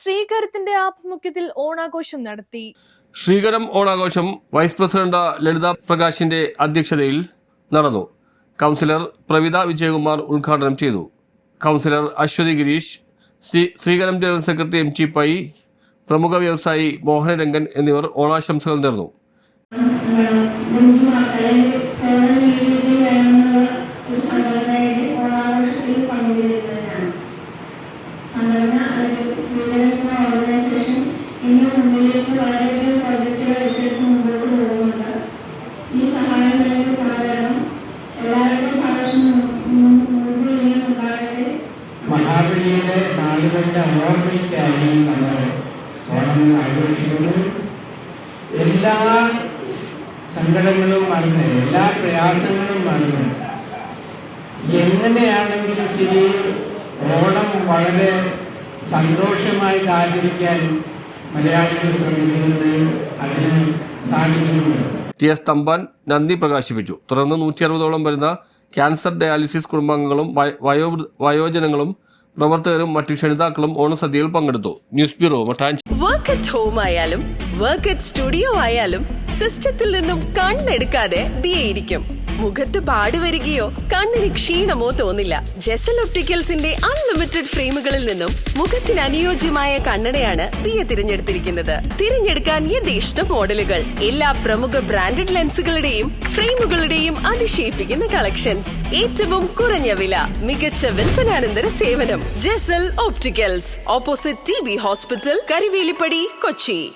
ശ്രീകരത്തിന്റെ ആഭിമുഖ്യത്തിൽ ഓണാഘോഷം നടത്തി. ശ്രീകരം ഓണാഘോഷം വൈസ് പ്രസിഡന്റ് ലളിത പ്രകാശിന്റെ അധ്യക്ഷതയിൽ നടന്നു. കൗൺസിലർ പ്രവിത വിജയകുമാർ ഉദ്ഘാടനം ചെയ്തു. Councillor Aswathy Girish, Sreekaram general secretary M G Pai, പ്രമുഖ വ്യവസായി മോഹനരംഗൻ എന്നിവർ ഓണാശംസകൾ നേർന്നു. മഹാബലിയുടെ നാളുകളുടെ ഓർമ്മയ്ക്കായി നമ്മൾ ഓണം ആഘോഷിക്കുന്നു. എല്ലാ സങ്കടങ്ങളും മറന്ന്, എല്ലാ പ്രയാസങ്ങളും മറന്ന് എങ്ങനെയാണെങ്കിലും ശരി ഓണം വളരെ സന്തോഷമായിട്ട് ആചരിക്കാൻ മലയാളികൾ ശ്രമിക്കുന്നത് അതിന് സാധിക്കുന്നുണ്ട്. ടി എസ് തമ്പാൻ നന്ദി പ്രകാശിപ്പിച്ചു. തുടർന്ന് 160ഓളം വരുന്ന ക്യാൻസർ ഡയാലിസിസ് കുടുംബാംഗങ്ങളും വയോജനങ്ങളും പ്രവർത്തകരും മറ്റു ക്ഷണിതാക്കളും ഓണസദ്യയിൽ പങ്കെടുത്തു. News bureau, Mattancherry. Work at home ആയാലും വർക്ക് അറ്റ് സ്റ്റുഡിയോ ആയാലും സിസ്റ്റത്തിൽ നിന്നും കണ്ണെടുക്കാതെ ദിയയിരിക്കും. മുഖത്ത് പാട് വരികയോ കണ്ണിന് ക്ഷീണമോ തോന്നില്ല. ജെസൽ ഒപ്റ്റിക്കൽസിന്റെ അൺലിമിറ്റഡ് ഫ്രെയിമുകളിൽ നിന്നും മുഖത്തിന് അനുയോജ്യമായ കണ്ണടയാണ് ദിയ തിരഞ്ഞെടുത്തിരിക്കുന്നത്. തിരഞ്ഞെടുക്കാൻ യഥേഷ്ട മോഡലുകൾ, എല്ലാ പ്രമുഖ ബ്രാൻഡഡ് ലെൻസുകളുടെയും ഫ്രെയിമുകളുടെയും അതിശയിപ്പിക്കുന്ന കളക്ഷൻസ്, ഏറ്റവും കുറഞ്ഞ വില, മികച്ച വിൽപ്പനാനന്തര സേവനം. Jesal opticals, opposite TB hospital, Karivelippady, Kochi.